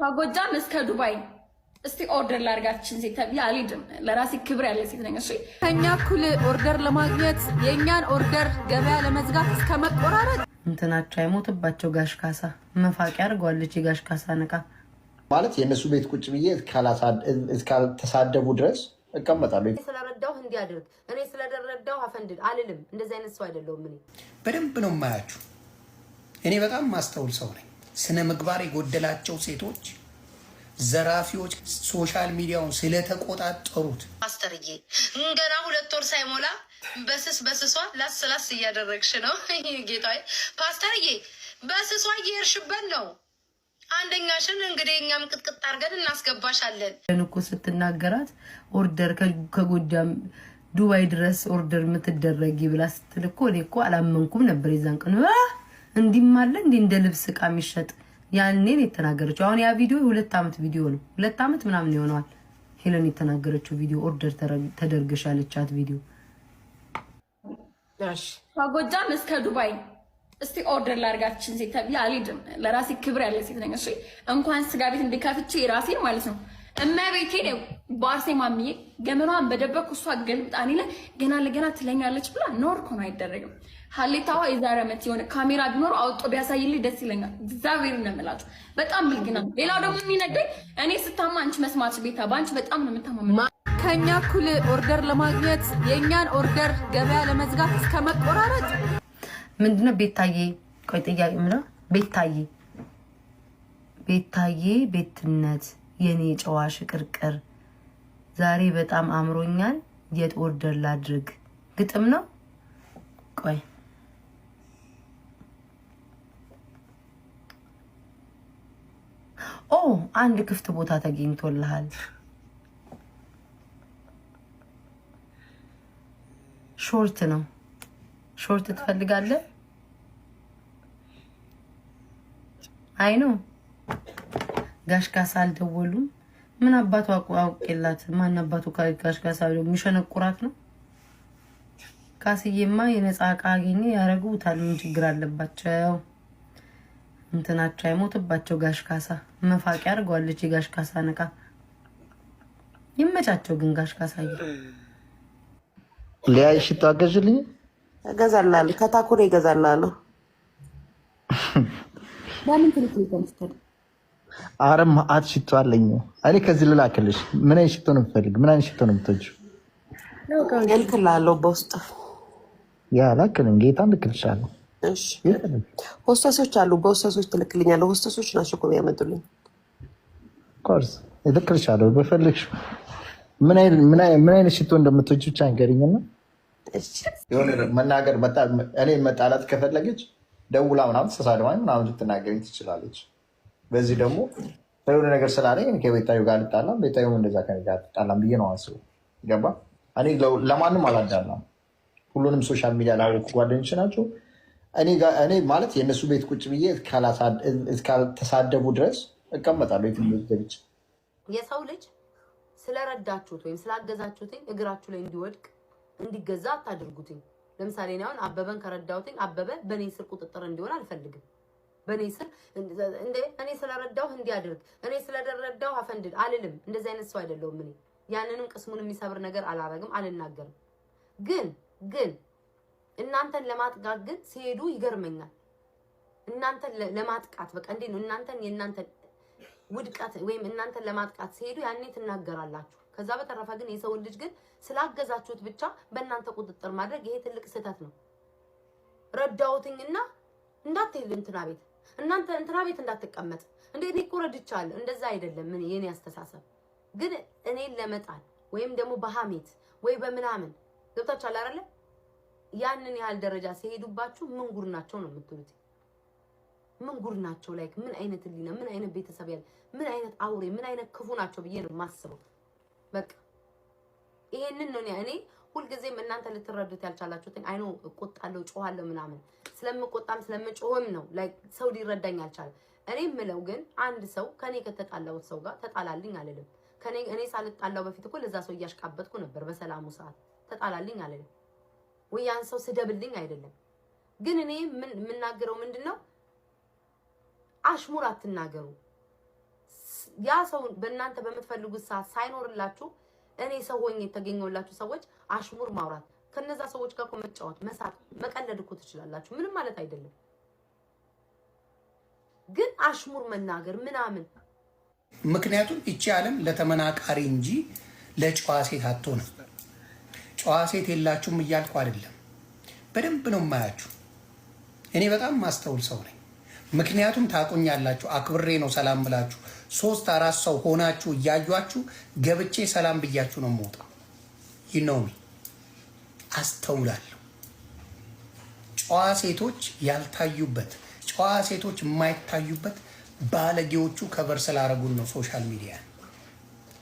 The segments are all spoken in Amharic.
ከጎጃም እስከ ዱባይ እስቲ ኦርደር ላርጋችን ሴት ያልሄድም ለራሴ ክብር ያለ ሴት ነኝ። እሺ ከኛ እኩል ኦርደር ለማግኘት የኛን ኦርደር ገበያ ለመዝጋት እስከ መቆራረጥ እንትናቸው አይሞትባቸው ጋሽ ካሳ መፋቂያ አድርገዋለች። የጋሽ ካሳ ነቃ ማለት የእነሱ ቤት ቁጭ ብዬ እስካልተሳደቡ ድረስ እቀመጣለሁ። ስለረዳው እንዲያደርግ እኔ ስለደረዳው አፈንድል አልልም። እንደዚህ አይነት ሰው አይደለሁም። እኔ በደንብ ነው የማያችሁ። እኔ በጣም ማስተውል ሰው ነኝ። ስነ ምግባር የጎደላቸው ሴቶች ዘራፊዎች ሶሻል ሚዲያውን ስለተቆጣጠሩት ፓስተርዬ ገና 2 ወር ሳይሞላ በስሷ ላስላስ እያደረግሽ ነው። ጌታዬ ፓስተርዬ በስሷ እየሄድሽበት ነው። አንደኛሽን እንግዲህ እኛም ቅጥቅጥ አድርገን እናስገባሻለን እኮ ስትናገራት ኦርደር ከጎጃም ዱባይ ድረስ ኦርደር የምትደረጊ ብላ ስትል እኮ እኔ እኮ አላመንኩም ነበር። የዛን ቀን እንዲማለ እንደ ልብስ ዕቃ የሚሸጥ ያኔን የተናገረችው። አሁን ያ ቪዲዮ 2 ዓመት ቪዲዮ ነው። 2 ዓመት ምናምን ይሆናል ሄለን የተናገረችው ቪዲዮ ኦርደር ተደርገሽ ያለቻት ቪዲዮ። እሺ ከጎጃም እስከ ዱባይ እስቲ ኦርደር ላርጋችን ሴት ያልሄድም ለራሴ ክብር ያለ ሴት ነኝ። እሺ እንኳን ስጋ ቤት እንድከፍቼ ራሴ ማለት ነው እመቤቴ ነው ባርሴ ማሚዬ ገመኗን በደበቅ እሷ ገልብጣኒ ላይ ገና ለገና ትለኛለች ብላ ኖር እኮ ነው አይደረግም። ሀሌታዋ የዛሬ ዓመት የሆነ ካሜራ ቢኖር አውጦ ቢያሳይልኝ ደስ ይለኛል። እግዚአብሔር ነው የምላችሁ። በጣም ብልግና። ሌላው ደግሞ የሚነገኝ እኔ ስታማ አንቺ መስማት ቤታ ባንቺ በጣም ነው የምታማመው። ከኛ እኩል ኦርደር ለማግኘት የኛን ኦርደር ገበያ ለመዝጋት እስከ መቆራረጥ ምንድነው? ቤታዬ ቆይ ጥያቄ ምነው? ቤታዬ ቤትነት የኔ ጨዋ ሽቅርቅር ዛሬ በጣም አምሮኛል። የት ኦርደር ላድርግ? ግጥም ነው። ቆይ አንድ ክፍት ቦታ ተገኝቶልሃል። ሾርት ነው። ሾርት ትፈልጋለህ? አይ ነው ጋሽ ካሳ አልደወሉም። ምን አባቱ አውቄላት ማን አባቱ ጋሽ ካሳ የሚሸነቁራት ነው። ካስዬማ የነፃ ዕቃ አገኘ ያረጉታል። ምን ችግር አለባቸው? እንትናቸው አይሞትባቸው ጋሽ ካሳ መፋቂያ አድርገዋለች። የጋሽ ካሳ ነቃ ይመቻቸው። ግን ጋሽ ካሳዬ ሊያይ ሽቶ አገዥልኝ እገዛላለሁ። ከታኩሬ እገዛላለሁ። ለምን ትልኩኝ ተንስተል አረም ሽቶ አለኝ። እኔ ከዚህ ልላክልሽ። ምን አይነት ሽቶ ነው የምትፈልግ? ምን አይነት ሽቶ ነው የምትወጂው? እልክልሃለሁ በውስጥ ያ ላክልኝ። ጌታ ልክልሻለሁ። እሺ ሆስተሶች አሉ። በሆስተሶች ትልክልኛለህ። ሆስተሶች ናቸው እኮ የሚያመጡልኝ። ኮርስ ልክልሻለሁ። በፈልግሽ ምን አይነት ሽቶ እንደምትወጂው ብቻ ንገሪኝና የሆነ መናገር እኔ መጣላት ከፈለገች ደውላ ምናምን ተሳድባኝ ምናምን ልትናገረኝ ትችላለች። በዚህ ደግሞ የሆነ ነገር ስላለኝ ከቤታዩ ጋር ልጣላም ቤታዩም እንደዛ ከእኔ ጋር ልጣላም ብዬ ነው አስበው። ገባ? እኔ ለማንም አላዳላም። ሁሉንም ሶሻል ሚዲያ ላወቁ ጓደኞች ናቸው። እኔ ማለት የእነሱ ቤት ቁጭ ብዬ እስካልተሳደቡ ድረስ እቀመጣለሁ። የትምህርት ገብቼ የሰው ልጅ ስለረዳችሁት ወይም ስላገዛችሁትኝ እግራችሁ ላይ እንዲወድቅ እንዲገዛ አታድርጉትኝ። ለምሳሌ እኔ አሁን አበበን ከረዳሁትኝ አበበ በእኔ ስር ቁጥጥር እንዲሆን አልፈልግም። በእኔ ስር እኔ ስለረዳው እንዲያደርግ እኔ ስለደረዳው አፈንድል አልልም። እንደዚህ አይነት ሰው አይደለሁም። እኔ ያንንም ቅስሙን የሚሰብር ነገር አላረግም፣ አልናገርም። ግን እናንተን ለማጥቃት ግን ሲሄዱ ይገርመኛል። እናንተን ለማጥቃት በቃ እንዴ ነው የእናንተን ውድቀት ወይም እናንተን ለማጥቃት ሲሄዱ ያኔ ትናገራላችሁ። ከዛ በተረፈ ግን የሰው ልጅ ግን ስላገዛችሁት ብቻ በእናንተ ቁጥጥር ማድረግ ይሄ ትልቅ ስህተት ነው። ረዳውትኝና እንዳትሄድ እንትና ቤት እንዳትቀመጥ እንዴ እኔ እኮ ረድቻለሁ። እንደዛ አይደለም። ምን የኔ አስተሳሰብ ግን እኔን ለመጣል ወይም ደግሞ በሐሜት ወይ በምናምን ገብታችኋል አይደለ? ያንን ያህል ደረጃ ሲሄዱባችሁ ምን ጉር ናቸው ነው የምትሉት? ምን ጉር ናቸው? ላይክ ምን አይነት ህሊና፣ ምን አይነት ቤተሰብ ያለ፣ ምን አይነት አውሬ፣ ምን አይነት ክፉ ናቸው ብዬ ነው የማስበው። በቃ ይሄንን ነው እኔ ሁልጊዜም እናንተ ልትረዱት ያልቻላችሁትን አይኖ እቆጣለሁ፣ ጮሃለሁ ምናምን ስለምቆጣም ስለምጮህም ነው ላይክ ሰው ሊረዳኝ አልቻለም። እኔ የምለው ግን አንድ ሰው ከኔ ከተጣላሁት ሰው ጋር ተጣላልኝ አልልም። እኔ ሳልጣላው በፊት እኮ ለዛ ሰው እያሽቃበጥኩ ነበር። በሰላሙ ሰዓት ተጣላልኝ አልልም ወይ ያን ሰው ስደብልኝ አይደለም። ግን እኔ የምናገረው ምንድነው አሽሙር አትናገሩ። ያ ሰው በእናንተ በምትፈልጉት ሰዓት ሳይኖርላችሁ እኔ ሰው ሆኜ የተገኘውላችሁ ሰዎች አሽሙር ማውራት ከነዛ ሰዎች ጋር መጫወት መሳቅ መቀለድ እኮ ትችላላችሁ። ምንም ማለት አይደለም። ግን አሽሙር መናገር ምናምን ምክንያቱም እቺ ዓለም ለተመናቃሪ እንጂ ለጨዋ ሴት አትሆንም። ጨዋ ሴት የላችሁም እያልኩ አይደለም። በደንብ ነው የማያችሁ። እኔ በጣም ማስተውል ሰው ነኝ። ምክንያቱም ታቁኛላችሁ። አክብሬ ነው ሰላም ብላችሁ 3-4 ሰው ሆናችሁ እያዩአችሁ ገብቼ ሰላም ብያችሁ ነው የምወጣው። ይነው አስተውላለሁ። ጨዋ ሴቶች ያልታዩበት፣ ጨዋ ሴቶች የማይታዩበት ባለጌዎቹ ከበር ስላረጉን ነው። ሶሻል ሚዲያ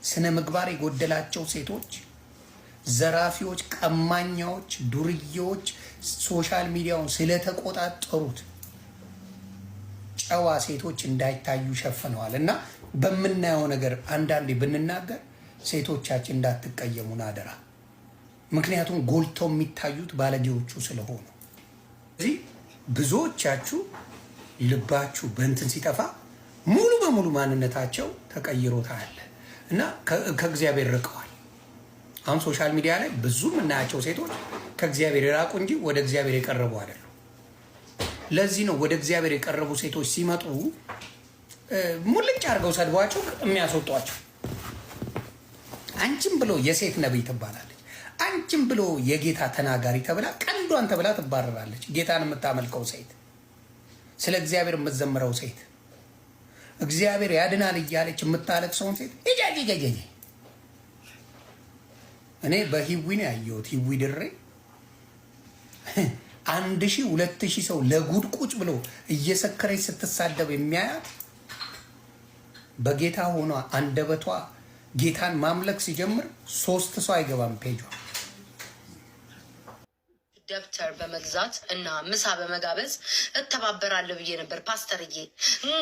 ስነ ምግባር የጎደላቸው ሴቶች፣ ዘራፊዎች፣ ቀማኛዎች፣ ዱርዬዎች ሶሻል ሚዲያውን ስለተቆጣጠሩት ጨዋ ሴቶች እንዳይታዩ ሸፍነዋል። እና በምናየው ነገር አንዳንዴ ብንናገር ሴቶቻችን እንዳትቀየሙን አደራ። ምክንያቱም ጎልተው የሚታዩት ባለጌዎቹ ስለሆኑ። እዚህ ብዙዎቻችሁ ልባችሁ በእንትን ሲጠፋ ሙሉ በሙሉ ማንነታቸው ተቀይሮ ታያለ እና ከእግዚአብሔር ርቀዋል። አሁን ሶሻል ሚዲያ ላይ ብዙ የምናያቸው ሴቶች ከእግዚአብሔር የራቁ እንጂ ወደ እግዚአብሔር የቀረቡ አይደሉም። ለዚህ ነው ወደ እግዚአብሔር የቀረቡ ሴቶች ሲመጡ ሙልጭ አድርገው ሰድቧቸው የሚያስወጧቸው። አንቺም ብሎ የሴት ነብይ ትባላለች፣ አንቺም ብሎ የጌታ ተናጋሪ ተብላ ቀንዷን ተብላ ትባረራለች። ጌታን የምታመልከው ሴት፣ ስለ እግዚአብሔር የምትዘምረው ሴት፣ እግዚአብሔር ያድናል እያለች የምታለቅሰውን ሴት እጃጅ እኔ በሂዊ ነው ያየሁት። ሂዊ ድሬ 1000 2000 ሰው ለጉድ ቁጭ ብሎ እየሰከረች ስትሳደብ የሚያያት በጌታ ሆኗ አንደበቷ ጌታን ማምለክ ሲጀምር 3 ሰው አይገባም ፔጇ። ደብተር በመግዛት እና ምሳ በመጋበዝ እተባበራለሁ ብዬ ነበር። ፓስተርዬ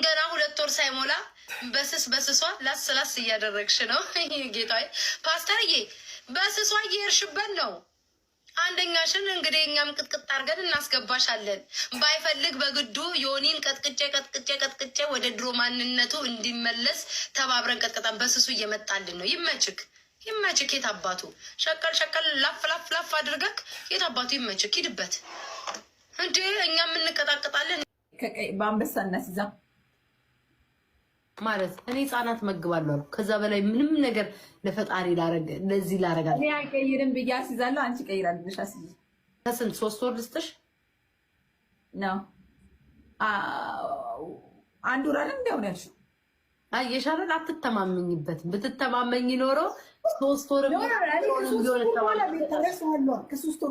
ገና 2 ወር ሳይሞላ በስሷ ላስ እያደረግሽ ነው። ጌታዬ ፓስተርዬ በስሷ እየሄድሽበት ነው። አንደኛሽን እንግዲህ እኛም ቅጥቅጥ አድርገን እናስገባሻለን። ባይፈልግ በግዱ ዮኒን ቀጥቅጬ ወደ ድሮ ማንነቱ እንዲመለስ ተባብረን ቀጥቅጠን በስሱ እየመጣልን ነው። ይመችክ የት አባቱ ሸቀል ላፍ አድርገክ የት አባቱ ይመችክ። ሂድበት እንዴ እኛም እንቀጣቅጣለን። በአንበሳ እናስይዛ ማለት እኔ ህጻናት መግባለሁ አልኩ። ከዛ በላይ ምንም ነገር ለፈጣሪ ለዚህ ላረጋለሁ። እኔ አይቀይርም ብዬ አስይዛለሁ። አንቺ ቀይራል ብለሽ አስይዝ። ከስንት 3 ወር ልስጥሽ ነው? አንድ ወር አይደል እንደው ነው ያልሽው? የሻረል አትተማመኝበት። ብትተማመኝ ኖሮ 3 ወር ቢሆን ከ3 ወር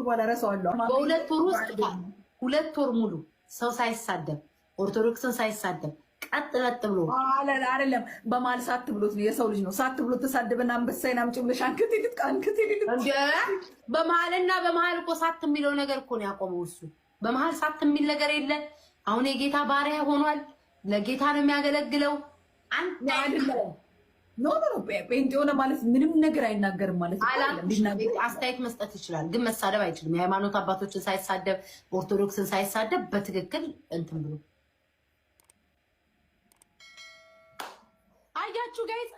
በኋላ ረሳዋለሁ። በ2 ወር ውስጥ 2 ወር ሙሉ ሰው ሳይሳደብ ኦርቶዶክስን ሳይሳደብ ቀጥ ብሎ አይደለም። በመሀል ሳት ብሎት ነው። የሰው ልጅ ነው። ሳት ብሎት ተሳደበና አንበሳይን አምጪ ብለሽ አንከት እንደ በመሀል እኮ ሳት የሚለው ነገር እኮ ነው ያቆመው እሱ። በመሀል ሳት የሚል ነገር የለ። አሁን የጌታ ባሪያ ሆኗል። ለጌታ ነው የሚያገለግለው። አንተ አይደለም ጴንጤ ሆነ ማለት ምንም ነገር አይናገርም ማለት ነው። አስተያየት መስጠት ይችላል፣ ግን መሳደብ አይችልም። የሃይማኖት አባቶችን ሳይሳደብ ኦርቶዶክስን ሳይሳደብ በትክክል እንትን ብሎ አያችሁ ጋይስ